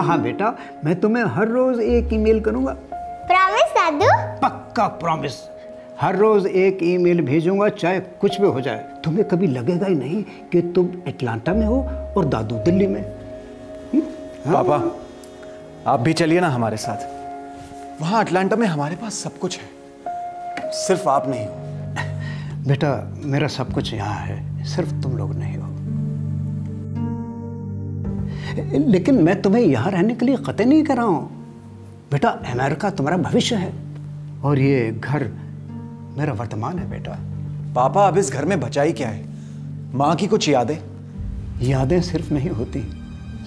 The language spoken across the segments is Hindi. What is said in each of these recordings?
हाँ बेटा, मैं तुम्हें हर रोज एक ईमेल करूंगा। प्रॉमिस दादू? पक्का प्रॉमिस। हर रोज एक ईमेल भेजूंगा, चाहे कुछ भी हो जाए। तुम्हें कभी लगेगा ही नहीं कि तुम अटलांटा में हो और दादू दिल्ली में। हाँ? पापा, आप भी चलिए ना हमारे साथ। वहां अटलांटा में हमारे पास सब कुछ है, सिर्फ आप नहीं हो। बेटा, मेरा सब कुछ यहाँ है, सिर्फ तुम लोग नहीं हो। लेकिन मैं तुम्हें यहाँ रहने के लिए कतई नहीं कर रहा हूँ। बेटा, अमेरिका तुम्हारा भविष्य है और ये घर मेरा वर्तमान है बेटा। पापा, अब इस घर में बचा ही क्या है? माँ की कुछ यादें? यादें सिर्फ नहीं होती,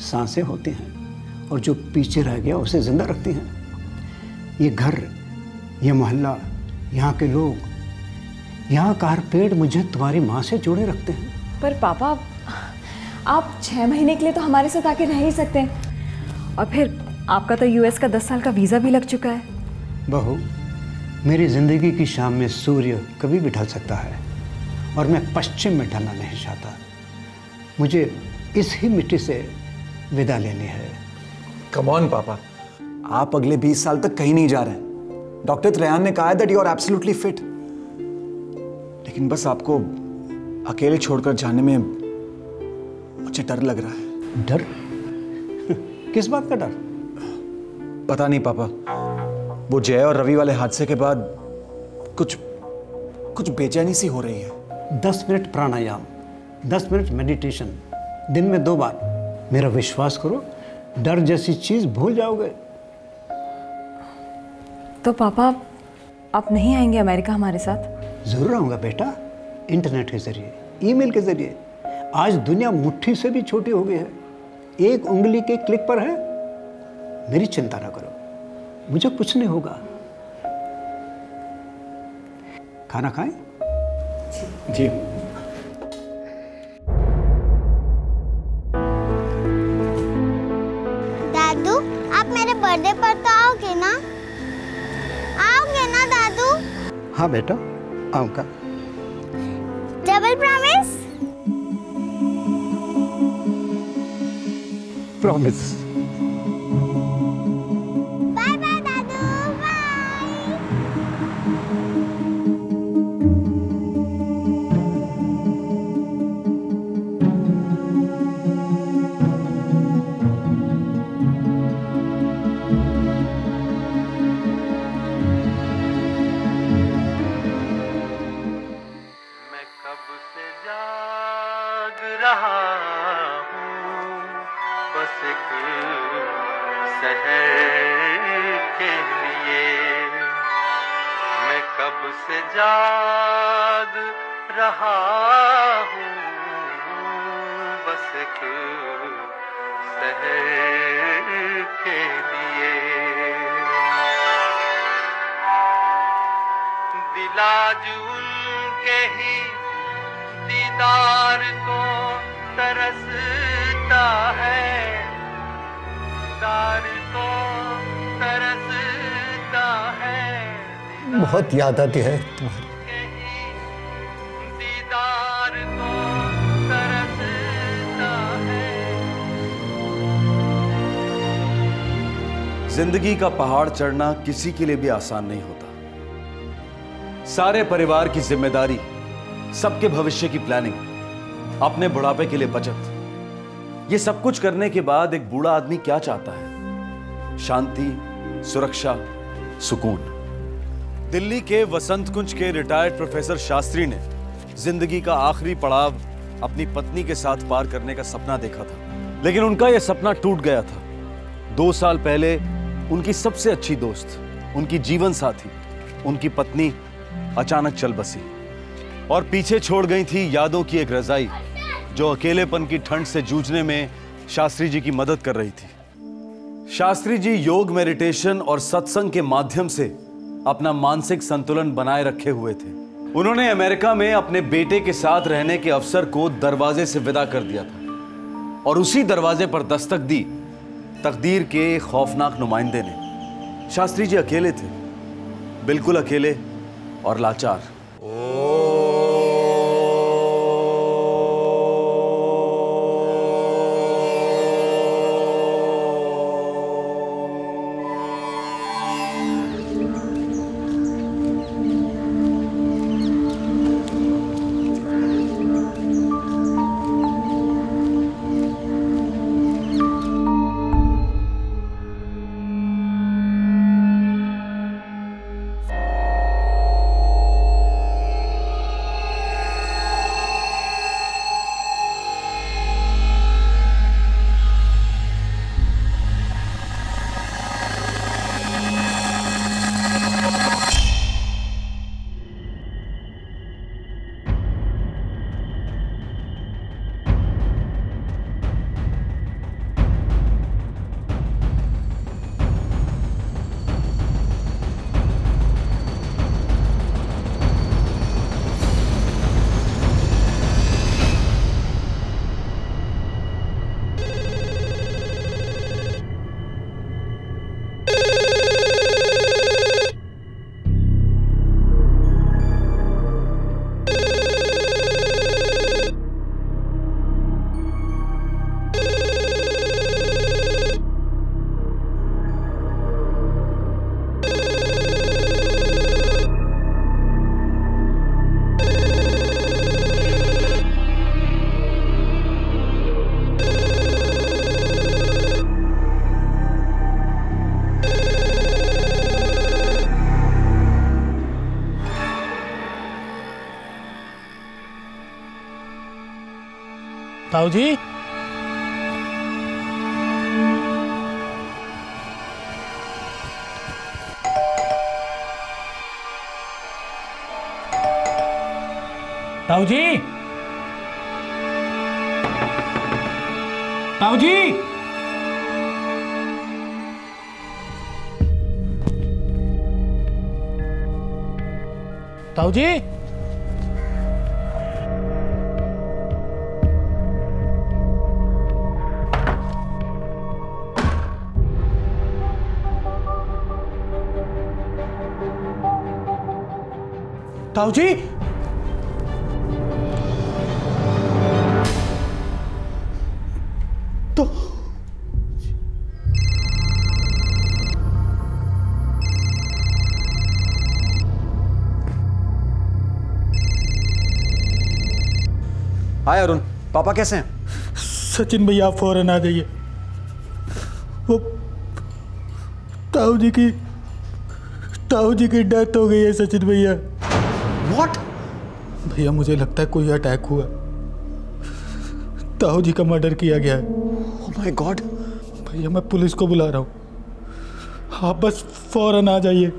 सांसें होती हैं, और जो पीछे रह गया उसे जिंदा रखती हैं। ये घर, ये मोहल्ला, यहाँ के लोग, यहाँ कारपेट मुझे तुम्हारी माँ से जोड़े रखते हैं। पर पापा, आप 6 महीने के लिए तो हमारे साथ आके रह ही सकते हैं, और फिर आपका तो यूएस का 10 साल का वीज़ा भी लग चुका है। बहू, मेरी जिंदगी की शाम में सूर्य कभी भी ढल सकता है, और मैं पश्चिम में ढलना नहीं चाहता। मुझे इस ही मिट्टी से विदा लेनी है। कम ऑन पापा, आप अगले 20 साल तक कहीं नहीं जा रहे हैं। डॉक्टर त्रेयान ने कहा है that you are absolutely fit. लेकिन बस आपको अकेले छोड़कर जाने में मुझे डर लग रहा है। डर? किस बात का डर? पता नहीं पापा, वो जय और रवि वाले हादसे के बाद कुछ बेचैनी सी हो रही है। 10 मिनट प्राणायाम, 10 मिनट मेडिटेशन, दिन में 2 बार। मेरा विश्वास करो, डर जैसी चीज भूल जाओगे। तो पापा, आप नहीं आएंगे अमेरिका हमारे साथ? जरूर आऊंगा बेटा, इंटरनेट के जरिए, ईमेल के जरिए। आज दुनिया मुट्ठी से भी छोटी हो गई है, एक उंगली के क्लिक पर है। मेरी चिंता ना करो, मुझे कुछ नहीं होगा। खाना खाएं? जी। दादू, आप मेरे बर्थडे पर तो आओगे ना? आओगे ना दादू? हाँ बेटा, आऊंगा। Double promise? Promise. Bye bye दादू, बाय। मैं कब से जाग रहा हूँ, बस एक शहर के लिए। मैं कब से जाग रहा हूँ, बस एक शहर के लिए। दिल आज उनके ही दीदार को तरसता है, दीदार को तरसता है। बहुत याद आती है तुम्हारी। दीदार को तरसता है। जिंदगी का पहाड़ चढ़ना किसी के लिए भी आसान नहीं होता। सारे परिवार की जिम्मेदारी, सबके भविष्य की प्लानिंग, अपने बुढ़ापे के लिए बचत, ये सब कुछ करने के बाद एक बूढ़ा आदमी क्या चाहता है? शांति, सुरक्षा, सुकून। दिल्ली के वसंत कुंज के रिटायर्ड प्रोफेसर शास्त्री ने जिंदगी का आखिरी पड़ाव अपनी पत्नी के साथ पार करने का सपना देखा था, लेकिन उनका यह सपना टूट गया था। 2 साल पहले उनकी सबसे अच्छी दोस्त, उनकी जीवन साथी, उनकी पत्नी अचानक चल बसी और पीछे छोड़ गई थी यादों की एक रजाई जो अकेलेपन की ठंड से जूझने में शास्त्री जी की मदद कर रही थी। शास्त्री जी योग, मेडिटेशन और सत्संग के माध्यम से अपना मानसिक संतुलन बनाए रखे हुए थे। उन्होंने अमेरिका में अपने बेटे के साथ रहने के अवसर को दरवाजे से विदा कर दिया था और उसी दरवाजे पर दस्तक दी तकदीर के खौफनाक नुमाइंदे ने। शास्त्री जी अकेले थे, बिल्कुल अकेले और लाचार। ताऊ जी, ताऊ जी, ताऊ जी, ताऊ जी, ताऊ जी, तो हाय अरुण, पापा कैसे हैं? सचिन भैया आप फौरन आ जाइए। वो ताऊ जी की डेथ हो गई है सचिन भैया। What? भैया मुझे लगता है कोई अटैक हुआ, ताऊ जी का मर्डर किया गया है। Oh my God! भैया मैं पुलिस को बुला रहा हूँ, आप बस फौरन आ जाइए।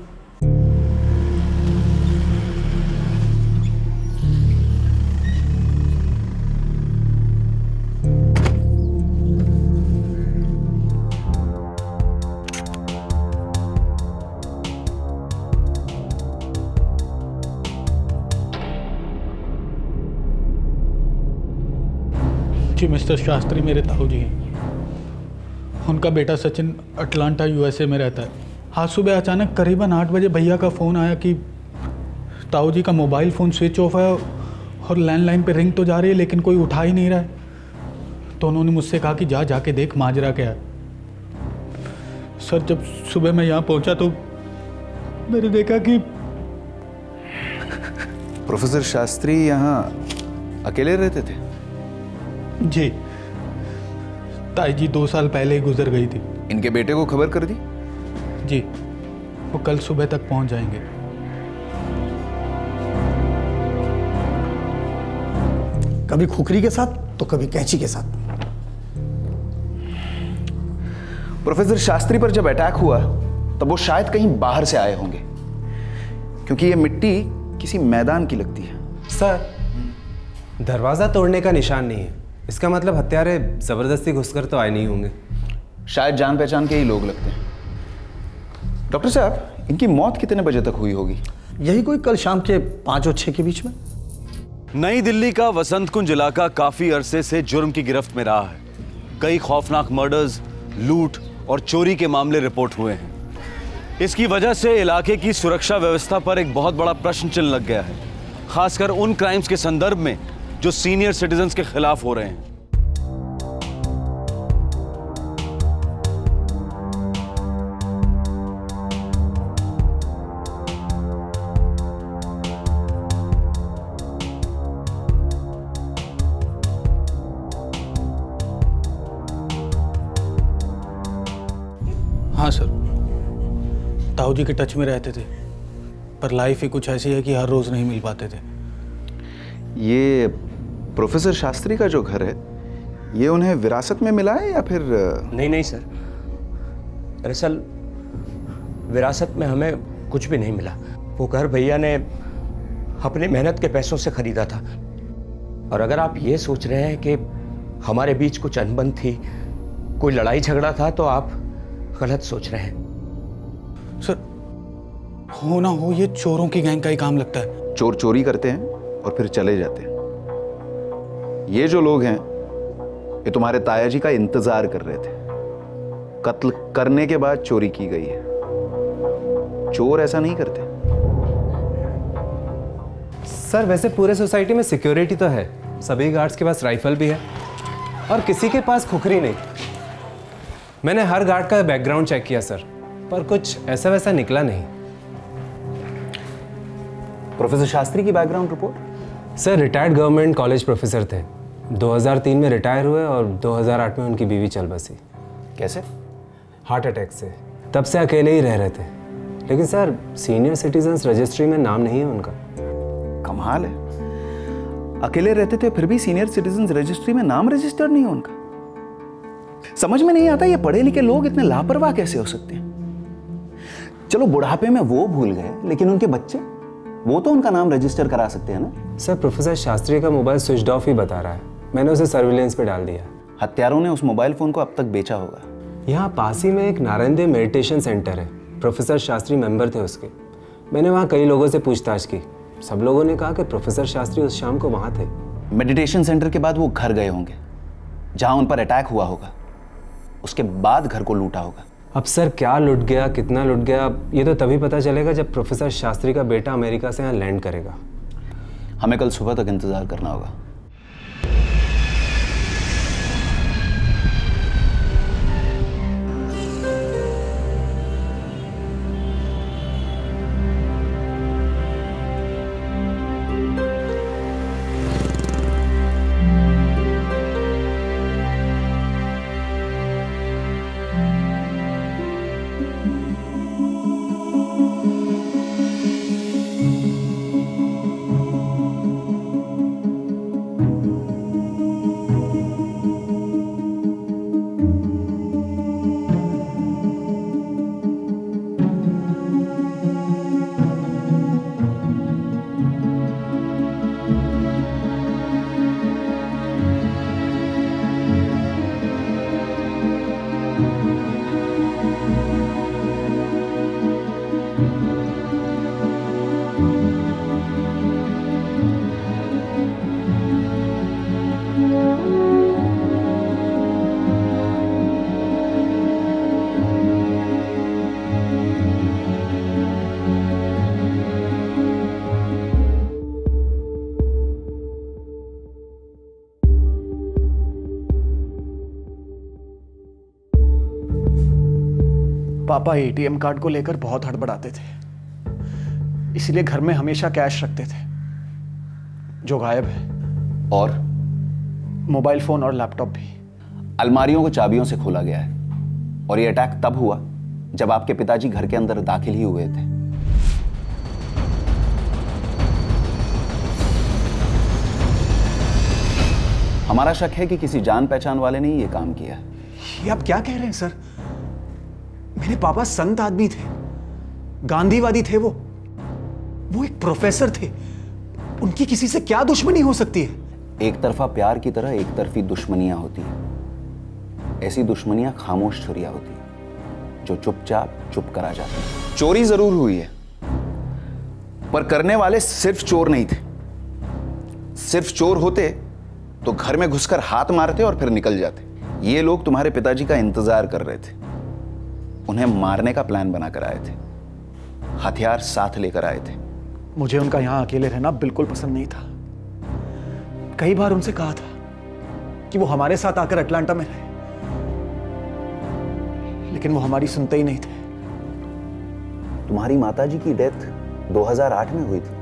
जी मिस्टर शास्त्री मेरे ताऊ जी हैं। उनका बेटा सचिन अटलांटा यूएसए में रहता है। आज सुबह अचानक करीबन 8 बजे भैया का फ़ोन आया कि ताऊ जी का मोबाइल फ़ोन स्विच ऑफ है और लैंडलाइन पे रिंग तो जा रही है लेकिन कोई उठा ही नहीं रहा है। तो उन्होंने मुझसे कहा कि जाके देख माजरा क्या है। सर जब सुबह मैं यहाँ पहुँचा तो मैंने देखा कि प्रोफेसर शास्त्री यहाँ अकेले रहते थे? जी, ताई जी 2 साल पहले ही गुजर गई थी। इनके बेटे को खबर कर दी? जी, वो कल सुबह तक पहुंच जाएंगे। कभी खुकरी के साथ तो कभी कैंची के साथ। प्रोफेसर शास्त्री पर जब अटैक हुआ तब वो शायद कहीं बाहर से आए होंगे, क्योंकि ये मिट्टी किसी मैदान की लगती है। सर, दरवाजा तोड़ने का निशान नहीं है, इसका मतलब हत्यारे जबरदस्ती घुसकर तो आए नहीं होंगे। शायद जान पहचान के ही लोग लगते हैं। डॉक्टर साहब, इनकी मौत कितने बजे तक हुई होगी? यही कोई कल शाम के 5 और 6 के बीच में। नई दिल्ली का वसंत कुंज इलाका काफी अरसे से जुर्म की गिरफ्त में रहा है। कई खौफनाक मर्डर्स, लूट और चोरी के मामले रिपोर्ट हुए हैं। इसकी वजह से इलाके की सुरक्षा व्यवस्था पर एक बहुत बड़ा प्रश्न चिन्ह लग गया है, खासकर उन क्राइम्स के संदर्भ में जो सीनियर सिटीजन्स के खिलाफ हो रहे हैं। हाँ सर, ताऊ जी के टच में रहते थे, पर लाइफ ही कुछ ऐसी है कि हर रोज नहीं मिल पाते थे। ये प्रोफेसर शास्त्री का जो घर है, ये उन्हें विरासत में मिला है या फिर? नहीं सर, दरअसल विरासत में हमें कुछ भी नहीं मिला। वो घर भैया ने अपनी मेहनत के पैसों से खरीदा था। और अगर आप ये सोच रहे हैं कि हमारे बीच कुछ अनबन थी, कोई लड़ाई झगड़ा था, तो आप गलत सोच रहे हैं। सर, हो ना हो ये चोरों की गैंग का ही काम लगता है। चोर चोरी करते हैं और फिर चले जाते हैं। ये जो लोग हैं, ये तुम्हारे ताया जी का इंतजार कर रहे थे। कत्ल करने के बाद चोरी की गई है। चोर ऐसा नहीं करते। सर, वैसे पूरे सोसाइटी में सिक्योरिटी तो है, सभी गार्ड्स के पास राइफल भी है और किसी के पास खुखरी नहीं। मैंने हर गार्ड का बैकग्राउंड चेक किया सर, पर कुछ ऐसा वैसा निकला नहीं। प्रोफेसर शास्त्री की background report? Sir, retired government college professor थे, 2003 में रिटायर हुए और 2008 में उनकी बीवी चल बसी। कैसे? हार्ट अटैक से। तब से अकेले ही रह रहे थे। लेकिन सर, सीनियर सिटीजन्स रजिस्ट्री में नाम नहीं है उनका। कमाल है। अकेले रहते थे फिर भी सीनियर सिटीजन रजिस्ट्री में नाम रजिस्टर्ड नहीं है उनका। समझ में नहीं आता ये पढ़े लिखे लोग इतने लापरवाह कैसे हो सकते हैं। चलो बुढ़ापे में वो भूल गए, लेकिन उनके बच्चे, वो तो उनका नाम रजिस्टर करा सकते हैं ना। सर प्रोफेसर शास्त्री का मोबाइल स्विच ऑफ ही बता रहा है, मैंने उसे सर्विलेंस पे डाल दिया। हत्यारों ने उस मोबाइल फोन को अब तक बेचा होगा। यहाँ पास ही में एक नारायण देव मेडिटेशन सेंटर है, प्रोफेसर शास्त्री मेंबर थे उसके। मैंने वहाँ कई लोगों से पूछताछ की, सब लोगों ने कहा कि प्रोफेसर शास्त्री उस शाम को वहाँ थे। मेडिटेशन सेंटर के बाद वो घर गए होंगे जहाँ उन पर अटैक हुआ होगा, उसके बाद घर को लूटा होगा। अब सर क्या लूट गया, कितना लूट गया, ये तो तभी पता चलेगा जब प्रोफेसर शास्त्री का बेटा अमेरिका से यहाँ लैंड करेगा। हमें कल सुबह तक इंतजार करना होगा। पापा एटीएम कार्ड को लेकर बहुत हड़बड़ाते थे, इसलिए घर में हमेशा कैश रखते थे जो गायब है, और मोबाइल फोन और लैपटॉप भी। अलमारियों को चाबियों से खोला गया है, और ये अटैक तब हुआ जब आपके पिताजी घर के अंदर दाखिल ही हुए थे। हमारा शक है कि किसी जान पहचान वाले ने ही ये काम किया है। ये आप क्या कह रहे हैं सर? मेरे पापा संत आदमी थे, गांधीवादी थे, वो एक प्रोफेसर थे, उनकी किसी से क्या दुश्मनी हो सकती है? एक तरफा प्यार की तरह एक तरफी दुश्मनियां होती हैं। ऐसी दुश्मनियां खामोश छुरियां होती हैं जो चुपचाप चुप करा जाती हैं। चोरी जरूर हुई है, पर करने वाले सिर्फ चोर नहीं थे। सिर्फ चोर होते तो घर में घुसकर हाथ मारते और फिर निकल जाते। ये लोग तुम्हारे पिताजी का इंतजार कर रहे थे, उन्हें मारने का प्लान बनाकर आए थे, हथियार साथ लेकर आए थे। मुझे उनका यहां अकेले रहना बिल्कुल पसंद नहीं था। कई बार उनसे कहा था कि वो हमारे साथ आकर अटलांटा में रहे, लेकिन वो हमारी सुनते ही नहीं थे। तुम्हारी माताजी की डेथ 2008 में हुई थी।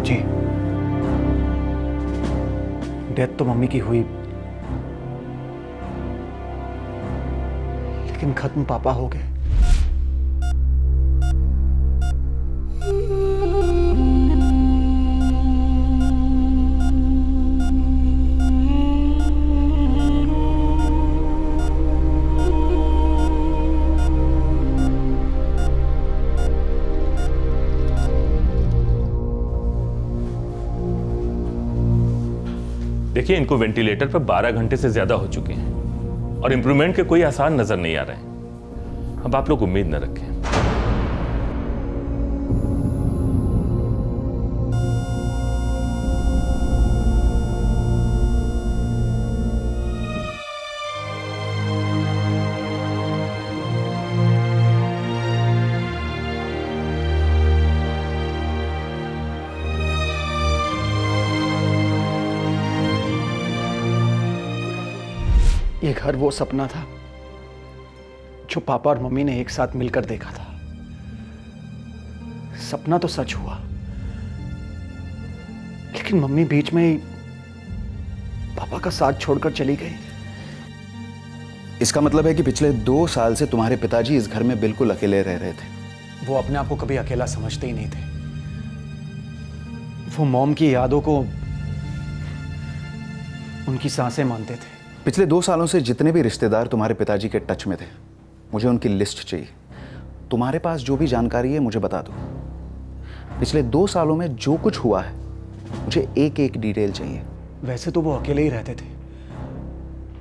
जी, डेथ तो मम्मी की हुई, लेकिन खत्म पापा हो गए। देखिए, इनको वेंटिलेटर पर 12 घंटे से ज्यादा हो चुके हैं और इंप्रूवमेंट के कोई आसार नजर नहीं आ रहे हैं। अब आप लोग उम्मीद न रखें। ये घर वो सपना था जो पापा और मम्मी ने एक साथ मिलकर देखा था। सपना तो सच हुआ, लेकिन मम्मी बीच में ही पापा का साथ छोड़कर चली गई। इसका मतलब है कि पिछले 2 साल से तुम्हारे पिताजी इस घर में बिल्कुल अकेले रह रहे थे। वो अपने आप को कभी अकेला समझते ही नहीं थे। वो मॉम की यादों को उनकी सांसें मानते थे। पिछले 2 सालों से जितने भी रिश्तेदार तुम्हारे पिताजी के टच में थे, मुझे उनकी लिस्ट चाहिए। तुम्हारे पास जो भी जानकारी है मुझे बता दो। पिछले 2 सालों में जो कुछ हुआ है मुझे एक एक डिटेल चाहिए। वैसे तो वो अकेले ही रहते थे,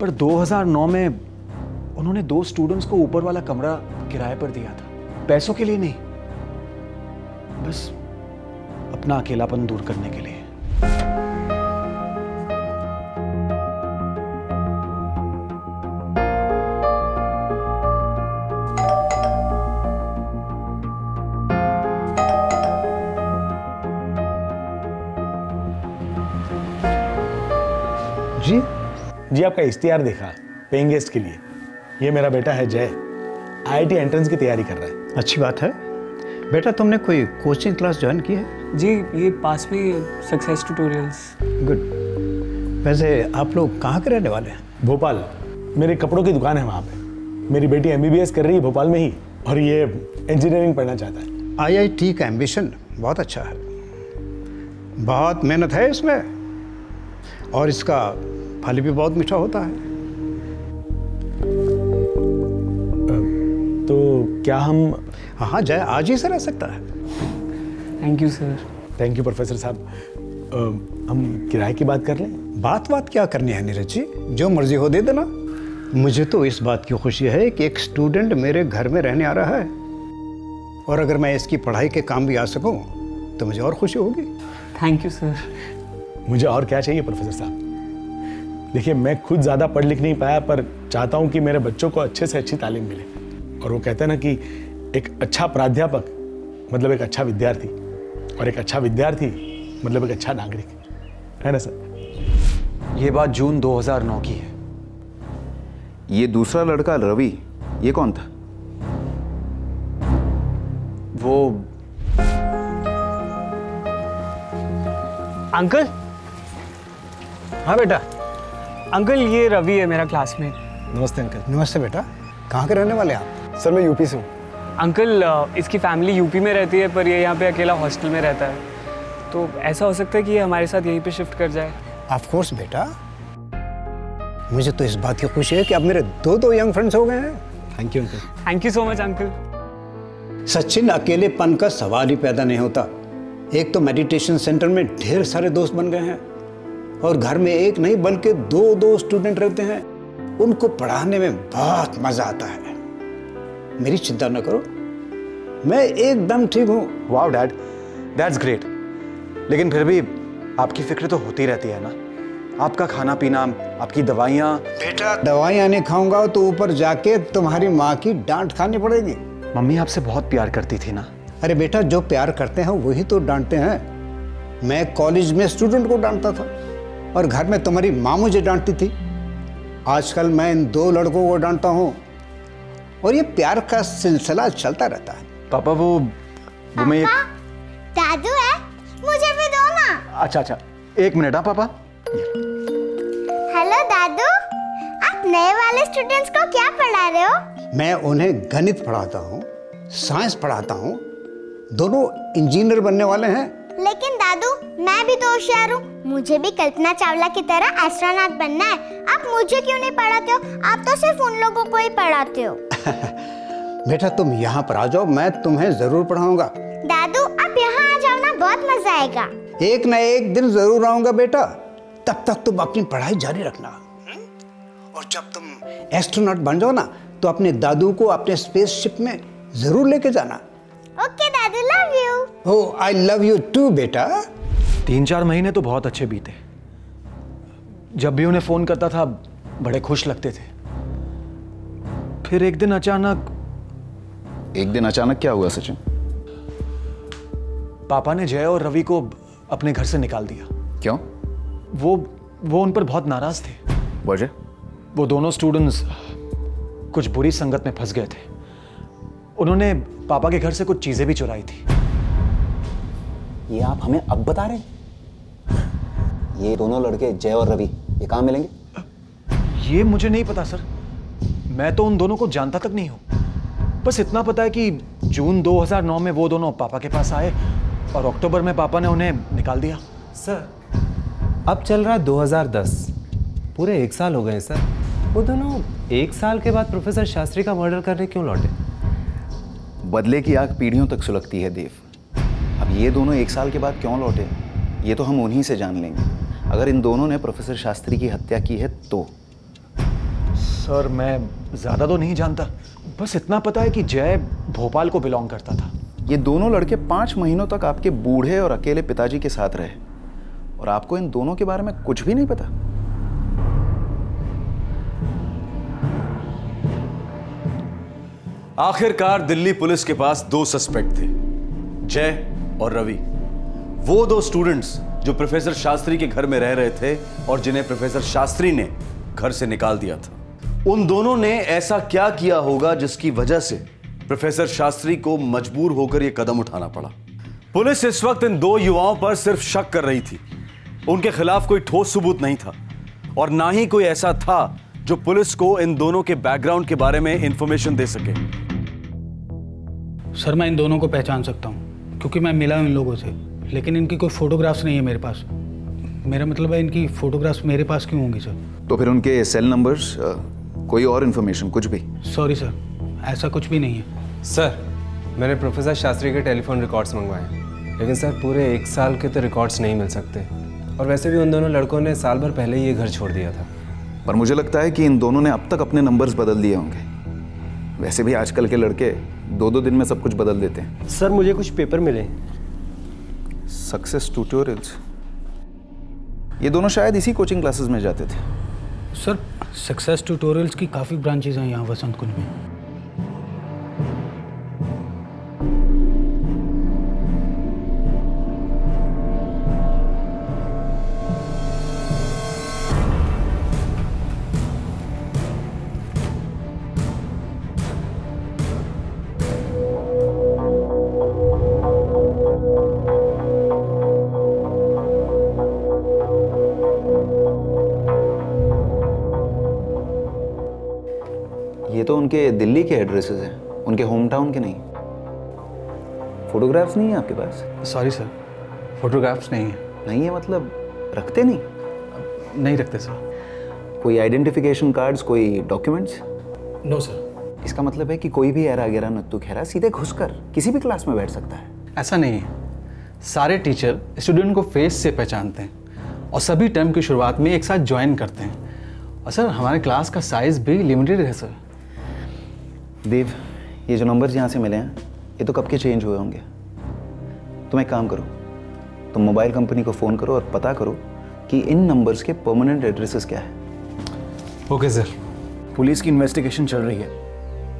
पर 2009 में उन्होंने 2 स्टूडेंट्स को ऊपर वाला कमरा किराए पर दिया था, पैसों के लिए नहीं, बस अपना अकेलापन दूर करने के लिए। जी आपका इश्तिहार देखा पेइंग गेस्ट के लिए। ये मेरा बेटा है जय, आईआईटी एंट्रेंस की तैयारी कर रहा है। अच्छी बात है। बेटा तुमने कोई कोचिंग क्लास ज्वाइन की है? जी ये पास में सक्सेस ट्यूटोरियल्स। गुड। वैसे आप लोग कहाँ के रहने वाले हैं? भोपाल। मेरे कपड़ों की दुकान है वहाँ पे। मेरी बेटी एमबीबीएस कर रही है भोपाल में ही, और ये इंजीनियरिंग पढ़ना चाहता है। आईआईटी का एम्बिशन बहुत अच्छा है, बहुत मेहनत है इसमें, और इसका फल भी बहुत मीठा होता है। तो क्या हम? हाँ जय आज ही से रह सकता है। Thank you sir. Thank you professor साहब। हम किराए की बात कर लें? बात क्या करनी है नीरज जी, जो मर्जी हो दे देना। मुझे तो इस बात की खुशी है कि एक स्टूडेंट मेरे घर में रहने आ रहा है, और अगर मैं इसकी पढ़ाई के काम भी आ सकूं तो मुझे और खुशी होगी। Thank you sir. मुझे और क्या चाहिए प्रोफेसर साहब? देखिए मैं खुद ज़्यादा पढ़ लिख नहीं पाया, पर चाहता हूँ कि मेरे बच्चों को अच्छे से अच्छी तालीम मिले। और वो कहते हैं ना कि एक अच्छा प्राध्यापक मतलब एक अच्छा विद्यार्थी, और एक अच्छा विद्यार्थी मतलब एक अच्छा नागरिक, है ना सर? ये बात जून 2009 की है। ये दूसरा लड़का रवि, ये कौन था? वो अंकल। हाँ बेटा। अंकल ये रवि है, मेरा क्लासमेट। नमस्ते अंकल। नमस्ते बेटा। कहाँ के रहने वाले हैं आप? सर मैं यूपी से हूँ। अंकल इसकी फैमिली यूपी में रहती है, पर ये यहाँ पे अकेला हॉस्टल में रहता है, तो ऐसा हो सकता है कि ये हमारे साथ यहीं पे शिफ्ट कर जाए। ऑफ कोर्स बेटा, मुझे तो इस बात की खुशी है कि अब मेरे 2 यंग फ्रेंड्स हो गए हैं। Thank you uncle. Thank you so much uncle. Sachin, अकेलेपन का सवाल ही पैदा नहीं होता। एक तो मेडिटेशन सेंटर में ढेर सारे दोस्त बन गए हैं, और घर में एक नहीं बल्कि 2 स्टूडेंट रहते हैं। उनको पढ़ाने में बहुत मजा आता है। मेरी चिंता न करो, मैं एकदम ठीक हूँ। Wow dad, that's great. लेकिन फिर भी आपकी फिक्र तो होती रहती है ना, आपका खाना पीना, आपकी दवाइयाँ। बेटा दवाइयाँ नहीं खाऊंगा तो ऊपर जाके तुम्हारी माँ की डांट खानी पड़ेगी। मम्मी आपसे बहुत प्यार करती थी ना। अरे बेटा, जो प्यार करते हैं वही तो डांटते हैं। मैं कॉलेज में स्टूडेंट को डांटता था, और घर में तुम्हारी माँ मुझे डांटती थी। आजकल मैं इन 2 लड़कों को डांटता हूँ, और ये प्यार का सिलसिला चलता रहता है। पापा वो मैं दादू है, मुझे भी दो ना। अच्छा 1 मिनट। हाँ पापा। हेलो दादू, आप नए वाले स्टूडेंट्स को क्या पढ़ा रहे हो? मैं उन्हें गणित पढ़ाता हूँ, साइंस पढ़ाता हूँ। दोनों इंजीनियर बनने वाले हैं। लेकिन दादू मैं भी तो होशियार हूँ, मुझे भी कल्पना चावला की तरह एस्ट्रोनॉट बनना है। आप मुझे क्यों नहीं पढ़ाते हो? आप तो सिर्फ उन लोगों को ही पढ़ाते हो। बेटा तुम यहाँ पर आ जाओ, मैं तुम्हें जरूर पढ़ाऊंगा। दादू आप यहाँ आ जाओ ना, बहुत मजा आएगा। एक न एक दिन जरूर आऊंगा बेटा, तब तक तुम अपनी पढ़ाई जारी रखना। और जब तुम एस्ट्रोनॉट बन जाओ ना, तो अपने दादू को अपने स्पेसशिप में जरूर लेके जाना। ओके दादू, love you. Oh I love you too बेटा। 3-4 महीने तो बहुत अच्छे बीते। जब भी उन्हें फोन करता था बड़े खुश लगते थे। फिर एक दिन अचानक क्या हुआ सचिन? पापा ने जय और रवि को अपने घर से निकाल दिया। क्यों? वो उन पर बहुत नाराज थे। वजह? वो दोनों स्टूडेंट्स कुछ बुरी संगत में फंस गए थे। उन्होंने पापा के घर से कुछ चीजें भी चुराई थी। ये आप हमें अब बता रहे हैं? ये दोनों लड़के जय और रवि ये कहाँ मिलेंगे? ये मुझे नहीं पता सर, मैं तो उन दोनों को जानता तक नहीं हूं। बस इतना पता है कि जून 2009 में वो दोनों पापा के पास आए और अक्टूबर में पापा ने उन्हें निकाल दिया। सर अब चल रहा है 2010, पूरे 1 साल हो गए सर। वो दोनों 1 साल के बाद प्रोफेसर शास्त्री का मर्डर करने क्यों लौटे? बदले की आग पीढ़ियों तक सुलगती है देव। अब ये दोनों 1 साल के बाद क्यों लौटे, ये तो हम उन्हीं से जान लेंगे। अगर इन दोनों ने प्रोफेसर शास्त्री की हत्या की है तो। सर मैं ज़्यादा तो नहीं जानता, बस इतना पता है कि जय भोपाल को बिलोंग करता था। ये दोनों लड़के 5 महीनों तक आपके बूढ़े और अकेले पिताजी के साथ रहे और आपको इन दोनों के बारे में कुछ भी नहीं पता। आखिरकार दिल्ली पुलिस के पास 2 सस्पेक्ट थे, जय और रवि। वो 2 स्टूडेंट्स जो प्रोफेसर शास्त्री के घर में रह रहे थे और जिन्हें प्रोफेसर शास्त्री ने घर से निकाल दिया था। उन दोनों ने ऐसा क्या किया होगा जिसकी वजह से प्रोफेसर शास्त्री को मजबूर होकर यह कदम उठाना पड़ा। पुलिस इस वक्त इन 2 युवाओं पर सिर्फ शक कर रही थी। उनके खिलाफ कोई ठोस सबूत नहीं था और ना ही कोई ऐसा था जो पुलिस को इन दोनों के बैकग्राउंड के बारे में इंफॉर्मेशन दे सके। सर मैं इन दोनों को पहचान सकता हूँ क्योंकि मैं मिला हूँ इन लोगों से, लेकिन इनकी कोई फोटोग्राफ्स नहीं है मेरे पास। मेरा मतलब है इनकी फोटोग्राफ्स मेरे पास क्यों होंगी सर? तो फिर उनके सेल नंबर्स, कोई और इन्फॉर्मेशन, कुछ भी? सॉरी सर, ऐसा कुछ भी नहीं है। सर मैंने प्रोफेसर शास्त्री के टेलीफोन रिकॉर्ड्स मंगवाए, लेकिन सर पूरे 1 साल के तो रिकॉर्ड्स नहीं मिल सकते। और वैसे भी उन दोनों लड़कों ने साल भर पहले ही ये घर छोड़ दिया था। पर मुझे लगता है कि इन दोनों ने अब तक अपने नंबर्स बदल दिए होंगे। वैसे भी आजकल के लड़के 2-2 दिन में सब कुछ बदल देते हैं। सर मुझे कुछ पेपर मिले, सक्सेस ट्यूटोरियल्स। ये दोनों शायद इसी कोचिंग क्लासेस में जाते थे। सर सक्सेस ट्यूटोरियल्स की काफ़ी ब्रांचेज हैं यहाँ वसंत कुंज में। ये तो उनके दिल्ली के एड्रेसेस हैं, उनके होम टाउन के नहीं। फोटोग्राफ्स नहीं है आपके पास? सॉरी सर, फोटोग्राफ्स नहीं है। नहीं है मतलब रखते नहीं? नहीं रखते सर। कोई आइडेंटिफिकेशन कार्ड्स, कोई डॉक्यूमेंट्स? No sir. इसका मतलब है कि कोई भी ऐरा गैरा नत्तू खैरा सीधे घुसकर किसी भी क्लास में बैठ सकता है? ऐसा नहीं है। सारे टीचर स्टूडेंट को फेस से पहचानते हैं और सभी टर्म की शुरुआत में एक साथ ज्वाइन करते हैं। और सर हमारे क्लास का साइज भी लिमिटेड है सर। देव, ये जो नंबर्स यहाँ से मिले हैं ये तो कब के चेंज हुए होंगे। तुम एक काम करो, तुम मोबाइल कंपनी को फ़ोन करो और पता करो कि इन नंबर्स के परमानेंट एड्रेसेस क्या है। Okay sir. पुलिस की इन्वेस्टिगेशन चल रही है,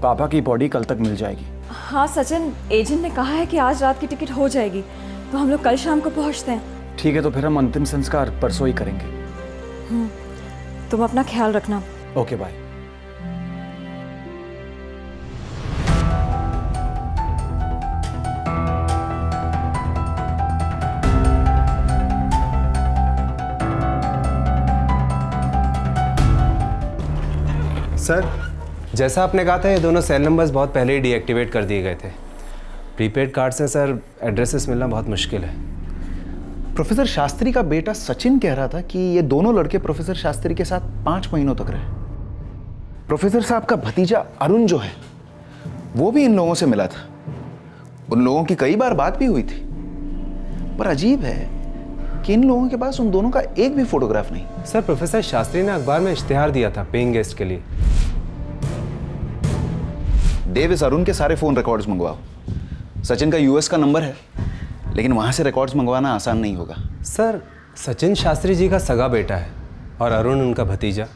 पापा की बॉडी कल तक मिल जाएगी। हाँ सचिन, एजेंट ने कहा है कि आज रात की टिकट हो जाएगी, तो हम लोग कल शाम को पहुँचते हैं। ठीक है, तो फिर हम अंतिम संस्कार परसों ही करेंगे। तुम अपना ख्याल रखना। Okay bye. सर जैसा आपने कहा था, ये दोनों सेल नंबर्स बहुत पहले ही डीएक्टिवेट कर दिए गए थे। प्रीपेड कार्ड से सर एड्रेसेस मिलना बहुत मुश्किल है। प्रोफेसर शास्त्री का बेटा सचिन कह रहा था कि ये दोनों लड़के प्रोफेसर शास्त्री के साथ 5 महीनों तक रहे। प्रोफेसर साहब का भतीजा अरुण जो है वो भी इन लोगों से मिला था। उन लोगों की कई बार बात भी हुई थी, पर अजीब है कि इन लोगों के पास उन दोनों का एक भी फोटोग्राफ नहीं। सर प्रोफेसर शास्त्री ने अखबार में इश्तिहार दिया था पेइंग गेस्ट के लिए। देव, इस अरुण के सारे फोन रिकॉर्ड्स मंगवाओ। सचिन का यूएस का नंबर है, लेकिन वहां से रिकॉर्ड्स मंगवाना आसान नहीं होगा। सर सचिन शास्त्री जी का सगा बेटा है और अरुण उनका भतीजा।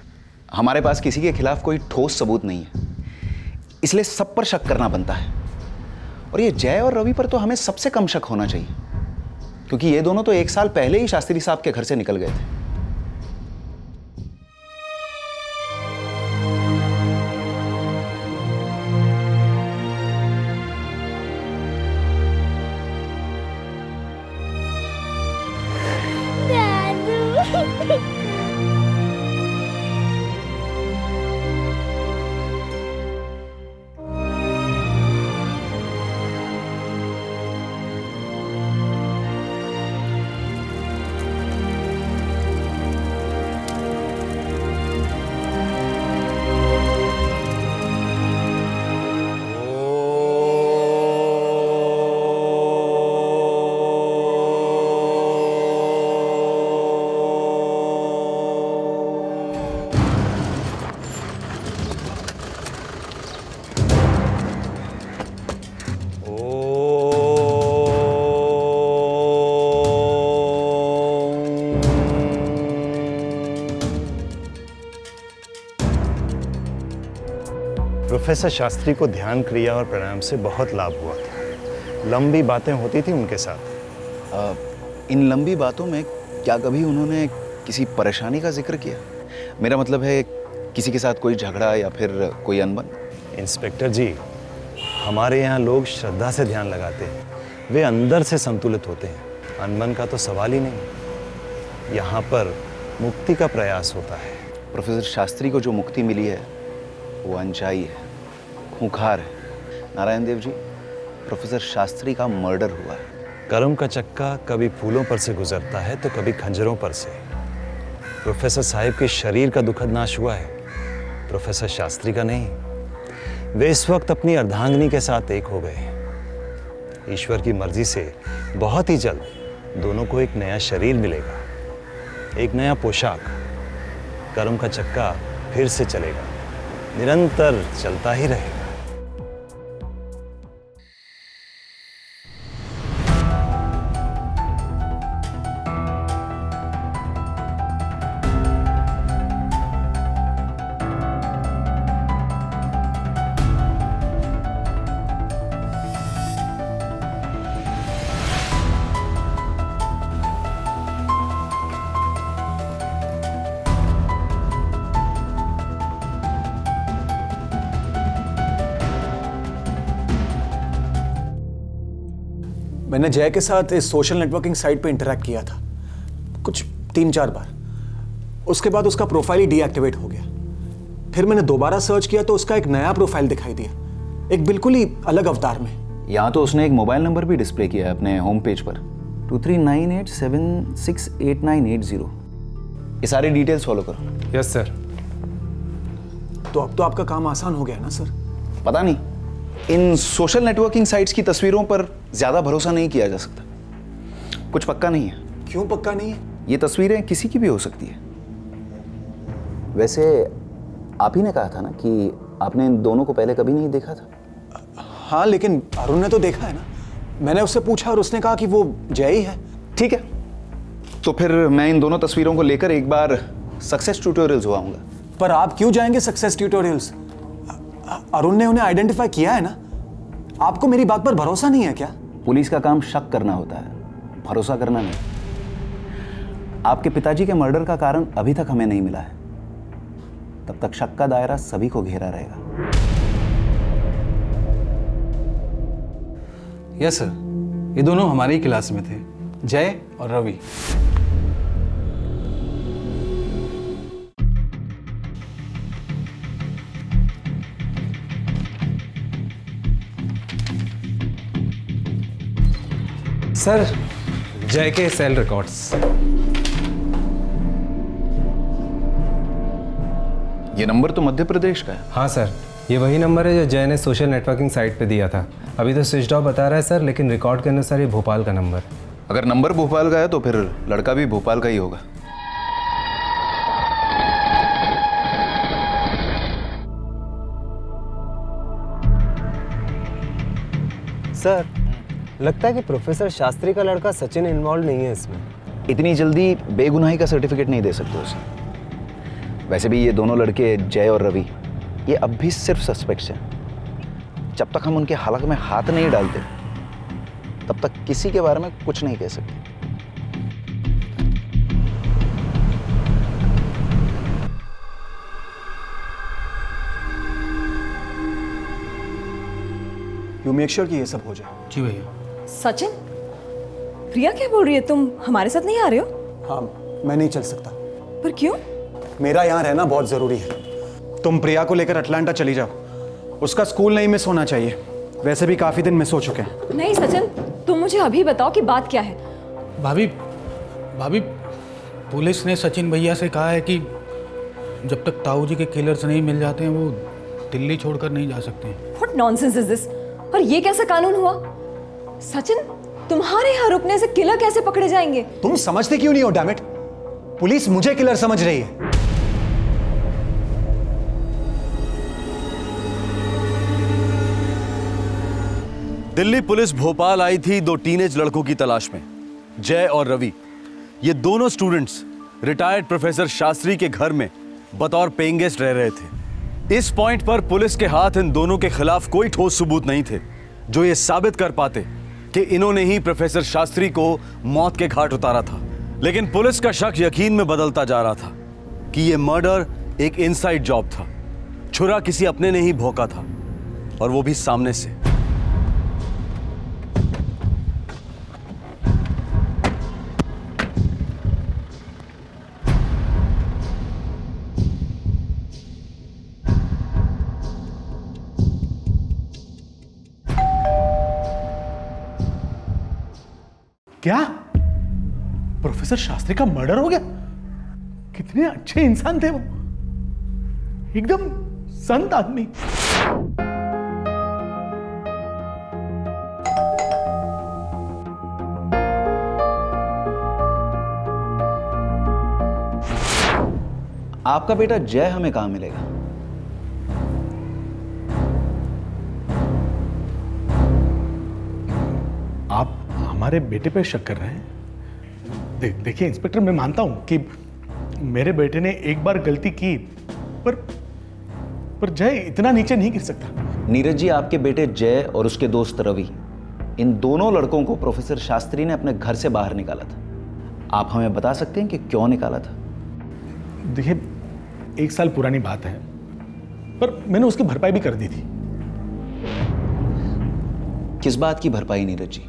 हमारे पास किसी के खिलाफ कोई ठोस सबूत नहीं है, इसलिए सब पर शक करना बनता है। और ये जय और रवि पर तो हमें सबसे कम शक होना चाहिए, क्योंकि ये दोनों तो 1 साल पहले ही शास्त्री साहब के घर से निकल गए थे। प्रोफेसर शास्त्री को ध्यान क्रिया और प्राणायाम से बहुत लाभ हुआ था। लंबी बातें होती थी उनके साथ। इन लंबी बातों में क्या कभी उन्होंने किसी परेशानी का जिक्र किया? मेरा मतलब है किसी के साथ कोई झगड़ा या फिर कोई अनबन? इंस्पेक्टर जी, हमारे यहाँ लोग श्रद्धा से ध्यान लगाते हैं, वे अंदर से संतुलित होते हैं। अनबन का तो सवाल ही नहीं। यहाँ पर मुक्ति का प्रयास होता है। प्रोफेसर शास्त्री को जो मुक्ति मिली है वो अनचाही है, खूंखार है। नारायण देव जी, प्रोफेसर शास्त्री का मर्डर हुआ है। कर्म का चक्का कभी फूलों पर से गुजरता है तो कभी खंजरों पर से। प्रोफेसर साहिब के शरीर का दुखद नाश हुआ है, प्रोफेसर शास्त्री का नहीं। वे इस वक्त अपनी अर्धांगिनी के साथ एक हो गए। ईश्वर की मर्जी से बहुत ही जल्द दोनों को एक नया शरीर मिलेगा, एक नया पोशाक। कर्म का चक्का फिर से चलेगा, निरंतर चलता ही रहेगा। मैंने जय के साथ इस सोशल नेटवर्किंग साइट पे इंटरेक्ट किया था कुछ 3-4 बार। उसके बाद उसका प्रोफाइल ही डीएक्टिवेट हो गया। फिर मैंने दोबारा सर्च किया तो उसका एक नया प्रोफाइल दिखाई दिया, एक बिल्कुल ही अलग अवतार में। यहाँ तो उसने एक मोबाइल नंबर भी डिस्प्ले किया है अपने होम पेज पर, 2398768980। ये सारी डिटेल्स फॉलो करो। Yes sir. तो अब तो आपका काम आसान हो गया ना सर? पता नहीं, इन सोशल नेटवर्किंग साइट्स की तस्वीरों पर ज्यादा भरोसा नहीं किया जा सकता। कुछ पक्का नहीं है। क्यों पक्का नहीं है? ये तस्वीरें किसी की भी हो सकती है। वैसे आप ही ने कहा था ना कि आपने इन दोनों को पहले कभी नहीं देखा था? हाँ, लेकिन अरुण ने तो देखा है ना। मैंने उससे पूछा और उसने कहा कि वो जय ही है। ठीक है, तो फिर मैं इन दोनों तस्वीरों को लेकर एक बार सक्सेस ट्यूटोरियल्स हुआऊंगा। पर आप क्यों जाएंगे सक्सेस ट्यूटोरियल्स? अरुण ने उन्हें आइडेंटिफाई किया है ना। आपको मेरी बात पर भरोसा नहीं है क्या? पुलिस का काम शक करना होता है, भरोसा करना नहीं। आपके पिताजी के मर्डर का कारण अभी तक हमें नहीं मिला है, तब तक शक का दायरा सभी को घेरा रहेगा। यस सर, ये दोनों हमारी क्लास में थे, जय और रवि। सर, जय के सेल रिकॉर्ड्स। ये नंबर तो मध्य प्रदेश का है। हाँ सर, ये वही नंबर है जो जय ने सोशल नेटवर्किंग साइट पे दिया था। अभी तो स्विच ऑफ बता रहा है सर, लेकिन रिकॉर्ड के अनुसार ये भोपाल का नंबर। अगर नंबर भोपाल का है तो फिर लड़का भी भोपाल का ही होगा। सर, लगता है कि प्रोफेसर शास्त्री का लड़का सचिन इन्वॉल्व नहीं है इसमें। इतनी जल्दी बेगुनाही का सर्टिफिकेट नहीं दे सकते उसे। वैसे भी ये दोनों लड़के जय और रवि, ये अब भी सिर्फ सस्पेक्ट्स हैं। जब तक हम उनके हलक में हाथ नहीं डालते तब तक किसी के बारे में कुछ नहीं कह सकते। यू मेक श्योर कि ये सब हो जाए। जी भैया। सचिन, प्रिया क्या बोल रही है? तुम हमारे साथ नहीं आ रहे हो? हाँ, मैं नहीं चल सकता। पर क्यों? मेरा यहाँ रहना बहुत जरूरी है। तुम प्रिया को लेकर अटलांटा चली जाओ, उसका स्कूल नहीं मिस होना चाहिए। वैसे भी काफी दिन मिस हो चुके हैं। नहीं सचिन, तुम मुझे अभी बताओ कि बात क्या है। भाभी, पुलिस ने सचिन भैया से कहा है कि जब तक ताऊ जी के किलर्स नहीं मिल जाते हैं वो दिल्ली छोड़कर नहीं जा सकते हैं। What nonsense is this? और ये कैसा कानून हुआ? सचिन, तुम्हारे यहाँ रुकने से किलर कैसे पकड़े जाएंगे? तुम समझते क्यों नहीं हो डैम इट? पुलिस मुझे किलर समझ रही है। दिल्ली पुलिस भोपाल आई थी 2 टीनेज लड़कों की तलाश में, जय और रवि। ये दोनों स्टूडेंट्स रिटायर्ड प्रोफेसर शास्त्री के घर में बतौर पेइंग गेस्ट रह रहे थे। इस पॉइंट पर पुलिस के हाथ इन दोनों के खिलाफ कोई ठोस सबूत नहीं थे जो ये साबित कर पाते कि इन्होंने ही प्रोफेसर शास्त्री को मौत के घाट उतारा था। लेकिन पुलिस का शक यकीन में बदलता जा रहा था कि यह मर्डर एक इनसाइड जॉब था। छुरा किसी अपने ने ही भोंका था, और वो भी सामने से। क्या प्रोफेसर शास्त्री का मर्डर हो गया? कितने अच्छे इंसान थे वो, एकदम संत आदमी। आपका बेटा जय हमें कहां मिलेगा? आप हमारे बेटे पे शक कर रहे हैं? देखिए इंस्पेक्टर, मैं मानता हूं कि मेरे बेटे ने एक बार गलती की, पर जय इतना नीचे नहीं गिर सकता। नीरज जी, आपके बेटे जय और उसके दोस्त रवि, इन दोनों लड़कों को प्रोफेसर शास्त्री ने अपने घर से बाहर निकाला था। आप हमें बता सकते हैं कि क्यों निकाला था? देखिए, 1 साल पुरानी बात है, पर मैंने उसकी भरपाई भी कर दी थी। किस बात की भरपाई नीरज जी?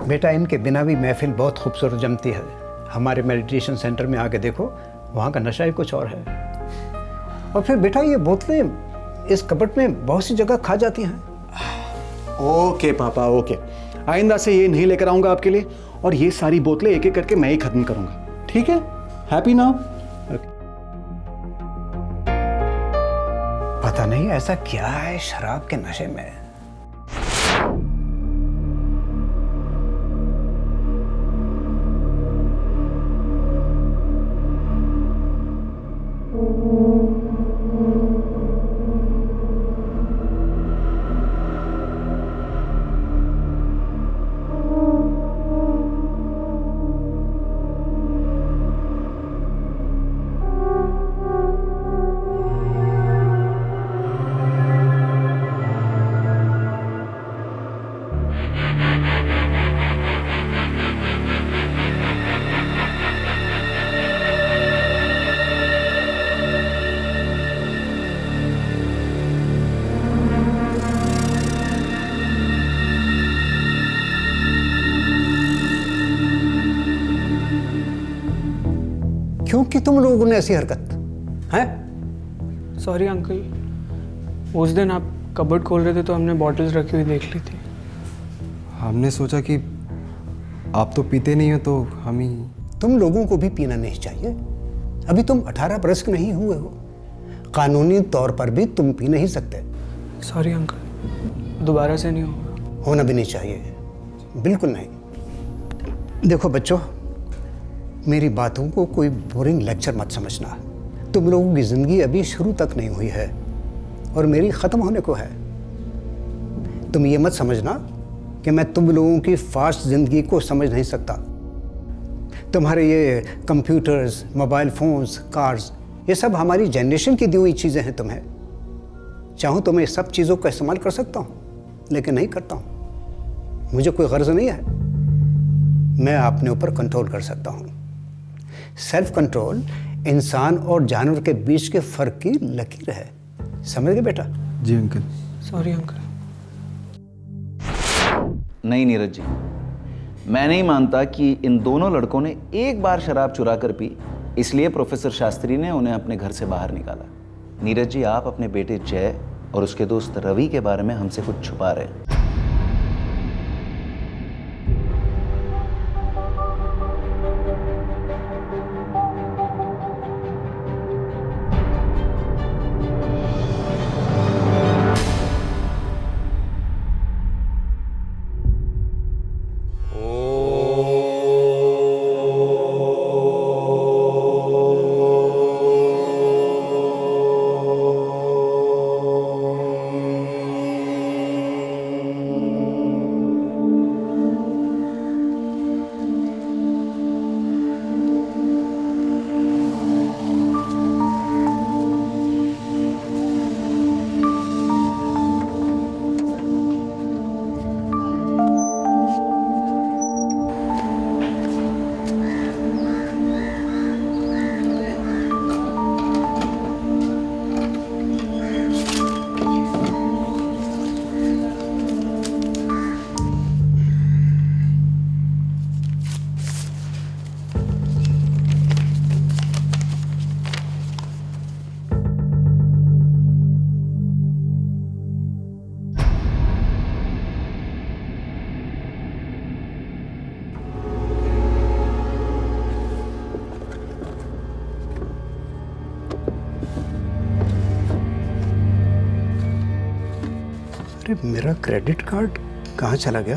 बेटा, इनके बिना भी महफिल बहुत खूबसूरत जमती है। हमारे मेडिटेशन सेंटर में आके देखो, वहाँ का नशा ही कुछ और है। और फिर बेटा, ये बोतलें इस कपट में बहुत सी जगह खा जाती हैं। ओके पापा, ओके। आइंदा से ये नहीं लेकर आऊंगा आपके लिए, और ये सारी बोतलें एक एक करके मैं ही खत्म करूंगा, ठीक है? Happy now? पता नहीं ऐसा क्या है शराब के नशे में। क्योंकि तुम लोगों ने ऐसी हरकत है? सॉरी अंकल, उस दिन आप कबर्ड खोल रहे थे तो हमने बॉटल्स रखी हुई देख ली थी। हमने सोचा कि आप तो पीते नहीं हो तो हम ही। तुम लोगों को भी पीना नहीं चाहिए। अभी तुम 18 बरस के नहीं हुए हो। कानूनी तौर पर भी तुम पी नहीं सकते। सॉरी अंकल, दोबारा से नहीं होगा। होना भी नहीं चाहिए, बिल्कुल नहीं। देखो बच्चों, मेरी बातों को कोई बोरिंग लेक्चर मत समझना। तुम लोगों की जिंदगी अभी शुरू तक नहीं हुई है और मेरी ख़त्म होने को है। तुम ये मत समझना कि मैं तुम लोगों की फास्ट ज़िंदगी को समझ नहीं सकता। तुम्हारे ये कंप्यूटर्स, मोबाइल फ़ोन्स, कार्स, ये सब हमारी जनरेशन की दी हुई चीज़ें हैं। तुम्हें चाहूँ तो मैं सब चीज़ों का इस्तेमाल कर सकता हूँ, लेकिन नहीं करता हूँ। मुझे कोई गर्ज नहीं है। मैं अपने ऊपर कंट्रोल कर सकता हूँ। सेल्फ कंट्रोल इंसान और जानवर के बीच के फर्क की लकीर है। समझ गए बेटा? जी अंकल। Sorry uncle. नहीं नीरज जी, मैं नहीं मानता कि इन दोनों लड़कों ने एक बार शराब चुरा कर पी, इसलिए प्रोफेसर शास्त्री ने उन्हें अपने घर से बाहर निकाला। नीरज जी, आप अपने बेटे जय और उसके दोस्त रवि के बारे में हमसे कुछ छुपा रहे हैं। अरे मेरा क्रेडिट कार्ड कहाँ चला गया?